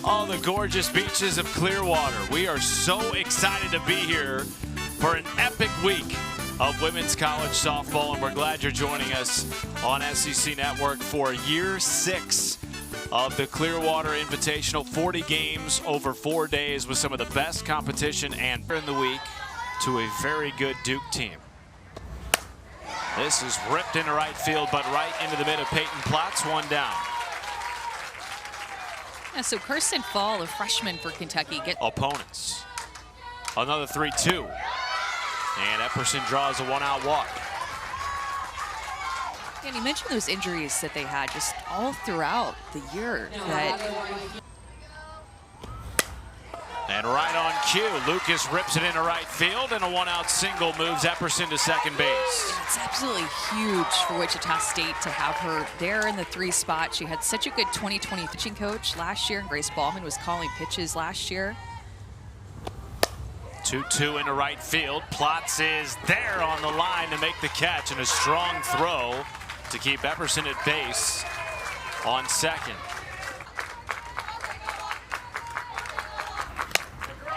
all the gorgeous beaches of Clearwater. We are so excited to be here for an epic week of women's college softball, and we're glad you're joining us on SEC Network for year 6 of the Clearwater Invitational. 40 games over 4 days with some of the best competition and in the week to a very good Duke team. This is ripped into right field, but right into the mid of Peyton Platts, one down. Yeah, so Carson Fall, a freshman for Kentucky, opponents. Another 3-2. And Epperson draws a one-out walk. And you mentioned those injuries that they had just all throughout the year. And right on cue, Lucas rips it into right field, and a one-out single moves Epperson to second base. It's absolutely huge for Wichita State to have her there in the 3 spot. She had such a good 2020 pitching coach last year, and Grace Ballman was calling pitches last year. 2-2 into right field. Platts is there on the line to make the catch, and a strong throw to keep Epperson at base on second.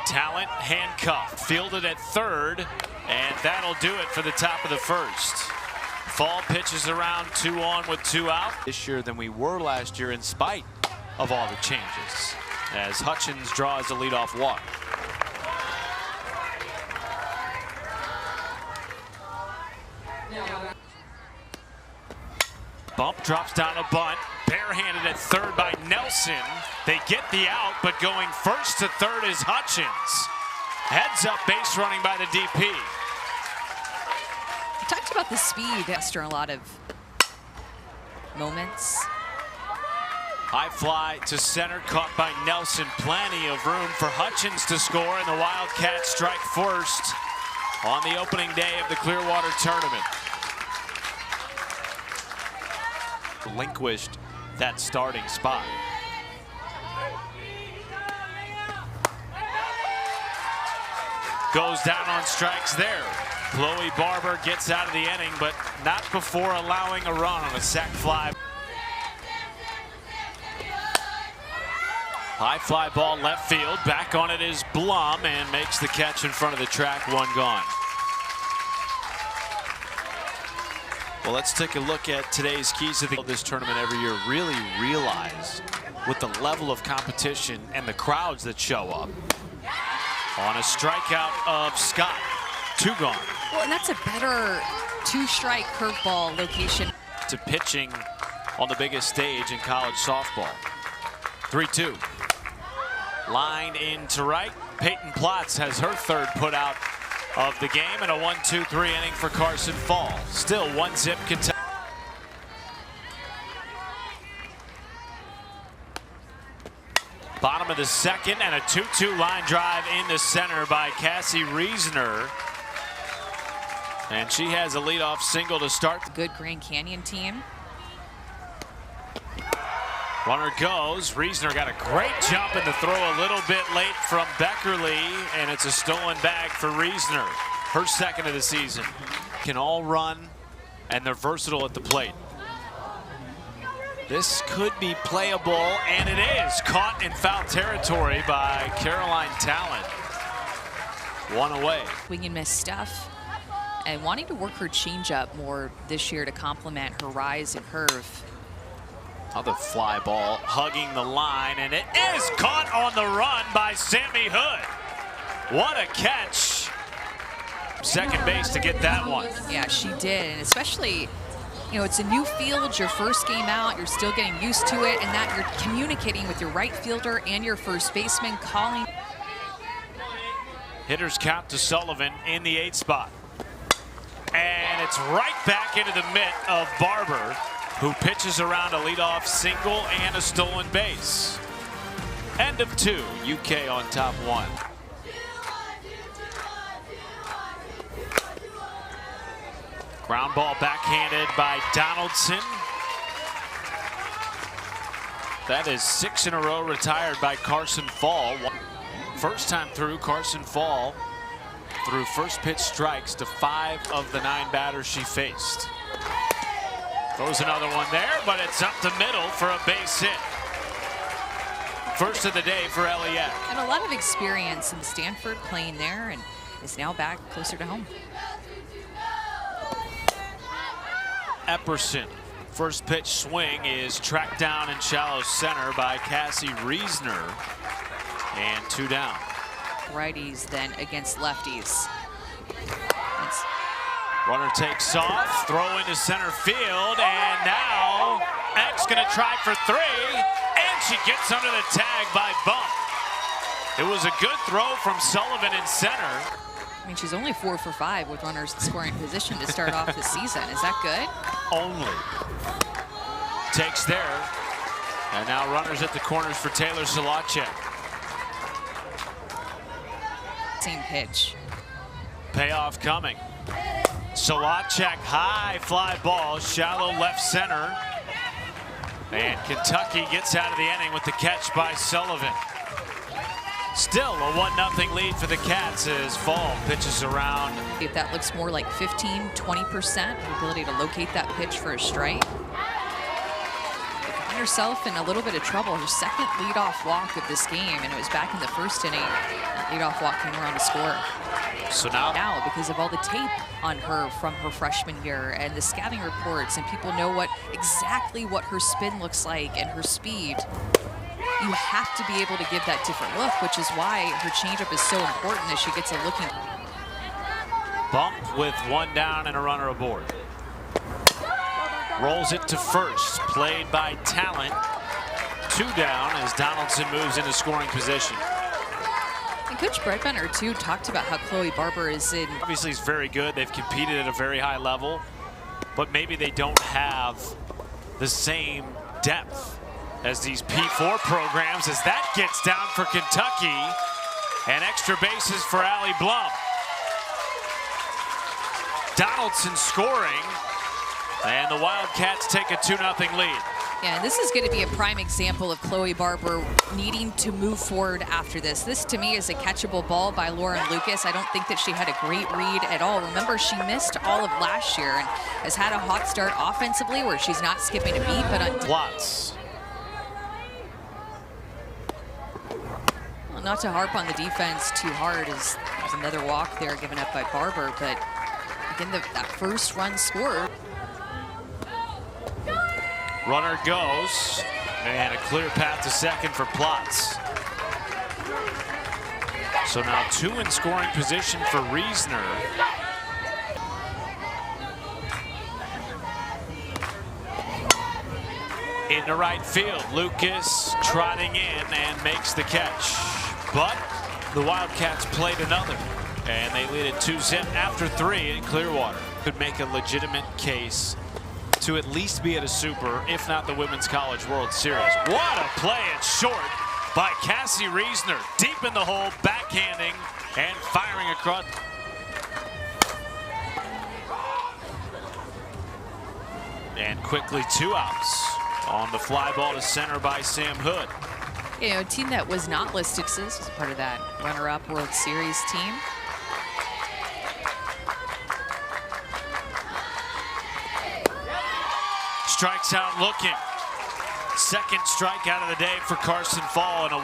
Talent handcuffed, fielded at third, and that'll do it for the top of the first. Fall pitches around 2 on with 2 out. This year than we were last year in spite of all the changes, as Hutchins draws the leadoff walk. Bump drops down a bunt, barehanded at third by Nelson. They get the out, but going first to third is Hutchins. Heads up base running by the DP. We talked about the speed after a lot of moments. High fly to center, caught by Nelson. Plenty of room for Hutchins to score, and the Wildcats strike first on the opening day of the Clearwater tournament. Relinquished that starting spot. Goes down on strikes there. Chloe Barber gets out of the inning, but not before allowing a run on a sac fly. High fly ball left field. Back on it is Blum, and makes the catch in front of the track. One gone. Well, let's take a look at today's keys to this tournament every year. Really realize with the level of competition and the crowds that show up. On a strikeout of Scott, 2 gone. Well, and that's a better 2-strike curveball location. To pitching on the biggest stage in college softball. 3-2. Line into right. Peyton Platts has her third put out of the game, and a 1-2-3 inning for Carson Fall. Still 1-zip Kentucky. Bottom of the second, and a 2-2 line drive into center by Cassie Reasoner. And she has a leadoff single to start. Good Grand Canyon team. Runner goes. Reasoner got a great jump in the throw a little bit late from Beckerly, and it's a stolen bag for Reasoner. Her second of the season. Can all run, and they're versatile at the plate. This could be playable, and it is. Caught in foul territory by Caroline Talent. 1 away. Swing and miss stuff, and wanting to work her changeup more this year to complement her rise and curve. Another fly ball hugging the line, and it is caught on the run by Sammy Hood. What a catch. Second base to get that one. Yeah, she did, and especially, you know, it's a new field, your first game out, you're still getting used to it, and that you're communicating with your right fielder and your first baseman, calling. Hitters count to Sullivan in the 8th spot. And it's right back into the mitt of Barber, who pitches around a leadoff single and a stolen base. End of 2, UK on top 1. Ground ball backhanded by Donaldson. That is 6 in a row retired by Carson Fall. First time through, Carson Fall threw first pitch strikes to 5 of the 9 batters she faced. Throws another one there, but it's up the middle for a base hit. First of the day for Elliott. And a lot of experience in Stanford playing there, and is now back closer to home. Epperson. First pitch swing is tracked down in shallow center by Cassie Reisner. And 2 down. Righties then against lefties. Runner takes off, throw into center field, and now X gonna try for 3, and she gets under the tag by Bump. It was a good throw from Sullivan in center. I mean, she's only 4 for 5 with runners in scoring position to start off the season. Is that good? Only. Takes there. And now runners at the corners for Taylor Solacek. Same pitch. Payoff coming. Solacek, high fly ball, shallow left center. And Kentucky gets out of the inning with the catch by Sullivan. Still a 1-0 lead for the Cats as Fall pitches around. If that looks more like 15, 20%, the ability to locate that pitch for a strike. Found herself in a little bit of trouble. Her second leadoff walk of this game, and it was back in the first inning. That leadoff walk came around to score. So now because of all the tape on her from her freshman year and the scouting reports, and people know exactly what her spin looks like and her speed. You have to be able to give that different look, which is why her changeup is so important as she gets a looking. Bump with 1 down and a runner aboard. Rolls it to first, played by Talent. 2 down as Donaldson moves into scoring position. And Coach Bredbender, too, talked about how Chloe Barber is in. Obviously, he's very good. They've competed at a very high level, but maybe they don't have the same depth as these P4 programs, as that gets down for Kentucky, and extra bases for Allie Blum. Donaldson scoring, and the Wildcats take a 2-0 lead. Yeah, this is going to be a prime example of Chloe Barber needing to move forward after this. This, to me, is a catchable ball by Lauren Lucas. I don't think that she had a great read at all. Remember, she missed all of last year and has had a hot start offensively where she's not skipping a beat, but on Lots. Not to harp on the defense too hard, as there's another walk there given up by Barber, but again, that first run scored. Runner goes, and a clear path to second for Plotz. So now 2 in scoring position for Reisner. Into right field, Lucas trotting in and makes the catch. But the Wildcats played another, and they lead it 2-0 after 3 in Clearwater. Could make a legitimate case to at least be at a Super, if not the Women's College World Series. What a play at short by Cassie Reisner. Deep in the hole, backhanding, and firing across. And quickly 2 outs on the fly ball to center by Sam Hood. You know, a team that was not listed as part of that runner-up World Series team. Strikes out looking. Second strikeout of the day for Carson Fall, and a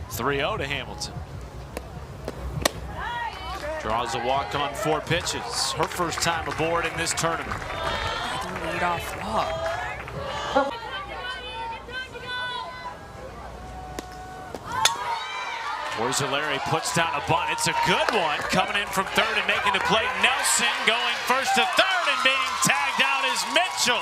3-0 to Hamilton. Draws a walk on 4 pitches. Her first time aboard in this tournament. Leadoff walk. Larry puts down a bunt. It's a good one. Coming in from third and making the play. Nelson going first to third, and being tagged out is Mitchell.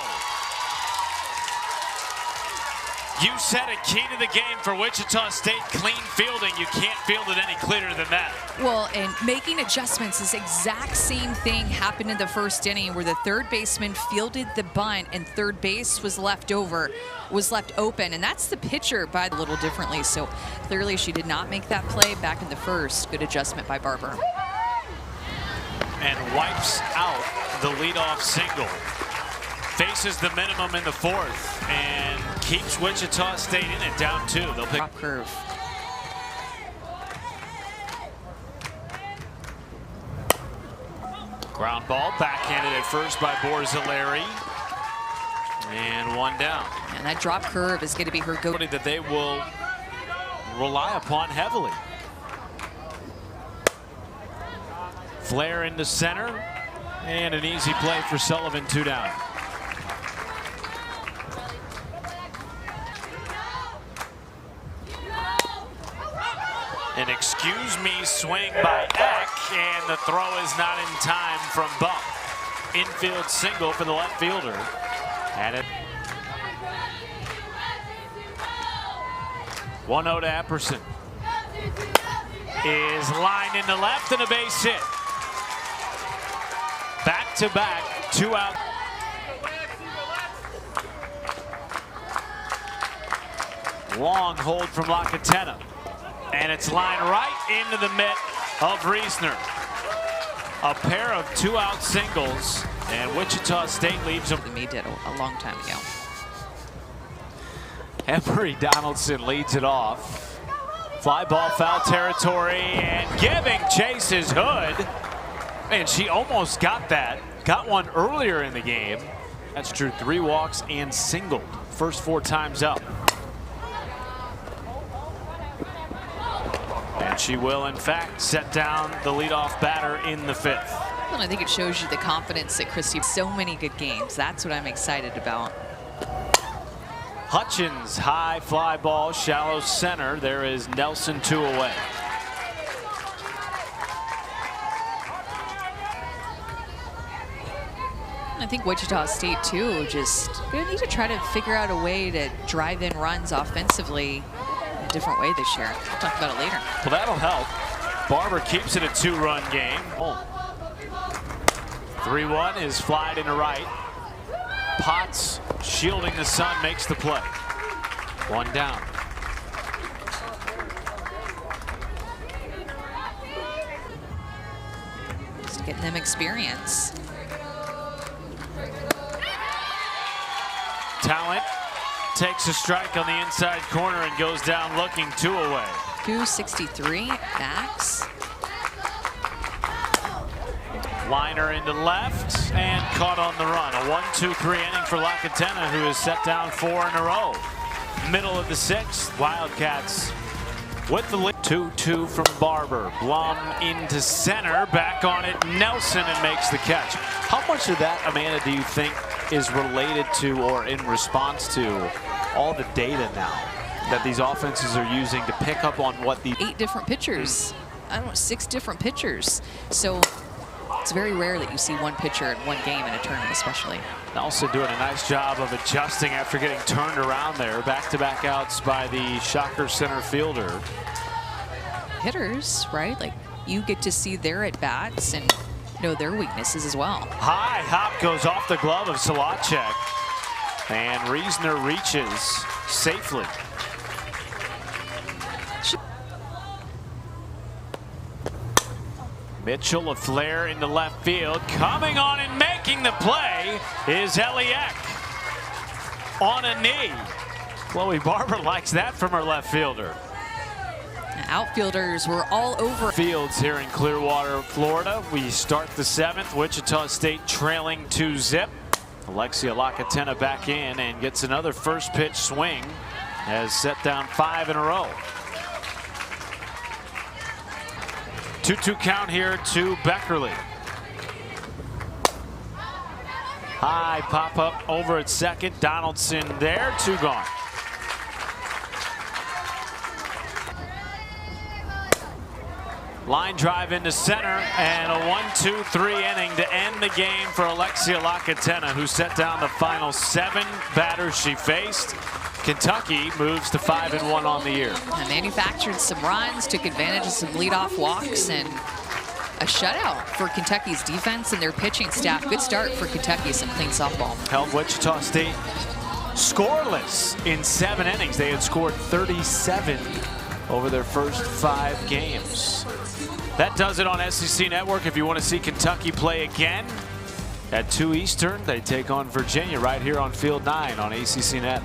You said a key to the game for Wichita State: clean fielding. You can't field it any cleaner than that. Well, and making adjustments, this exact same thing happened in the first inning where the third baseman fielded the bunt and third base was left open, and that's the pitcher by a little differently. So clearly she did not make that play back in the first. Good adjustment by Barber. And wipes out the leadoff single. Faces the minimum in the fourth and keeps Wichita State in it, down 2. They'll pick drop curve. Ground ball, backhanded at first by Borzilleri. And one down. And that drop curve is going to be her go. That they will rely upon heavily. Flare into center, and an easy play for Sullivan, 2 down. An excuse me swing by Eck, and the throw is not in time from Bump. Infield single for the left fielder. And it 1-0 to Epperson. Is lined into left and a base hit. Back to back, 2 out. Long hold from Lacatena. And it's lined right into the mitt of Reisner. A pair of 2-out singles, and Wichita State leads them. Me did a long time ago. Emery Donaldson leads it off. Fly ball, foul territory, and giving chase is Hood. And she almost got that. Got one earlier in the game. That's true, 3 walks and singled. First 4 times up. And she will, in fact, set down the leadoff batter in the 5th. Well, I think it shows you the confidence that Christie. So many good games. That's what I'm excited about. Hutchins, high fly ball, shallow center. There is Nelson 2 away. I think Wichita State, too, just going to need to try to figure out a way to drive in runs offensively in a different way this year. We'll talk about it later. Well, that'll help. Barber keeps it a 2-run game. 3-1 is flied into right. Potts shielding the sun makes the play. 1 down. Just getting them experience. Talent takes a strike on the inside corner and goes down looking, 2 away. 263 max. Liner into left and caught on the run. A 1-2-3 inning for Lacatena, who has set down 4 in a row. Middle of the 6th, Wildcats with the lead. 2-2 from Barber. Blum into center, back on it, Nelson, and makes the catch. How much of that, Amanda, do you think is related to or in response to all the data now that these offenses are using to pick up on what the 8 different pitchers? I don't know, 6 different pitchers. So it's very rare that you see one pitcher in one game in a tournament, especially. Also doing a nice job of adjusting after getting turned around there. Back-to-back outs by the Shocker center fielder. Hitters, right? Like, you get to see their at-bats and know their weaknesses as well. High hop goes off the glove of Solacek. And Reisner reaches safely. Mitchell, a flare into left field. Coming on and making the play is Eliek on a knee. Chloe Barber likes that from her left fielder. Outfielders were all over. Fields here in Clearwater, Florida. We start the 7th. Wichita State trailing 2-zip. Alexia Lacatena back in and gets another first pitch swing. Has set down 5 in a row. 2-2 count here to Beckerly. High pop up over at second. Donaldson there, 2 gone. Line drive into center and a 1-2-3 inning to end the game for Alexia Lacatena, who set down the final 7 batters she faced. Kentucky moves to 5-1 on the year. And manufactured some runs, took advantage of some leadoff walks, and a shutout for Kentucky's defense and their pitching staff. Good start for Kentucky, some clean softball. Held Wichita State scoreless in 7 innings. They had scored 37 over their first 5 games. That does it on SEC Network. If you want to see Kentucky play again at 2 Eastern, they take on Virginia right here on Field 9 on ACC Net.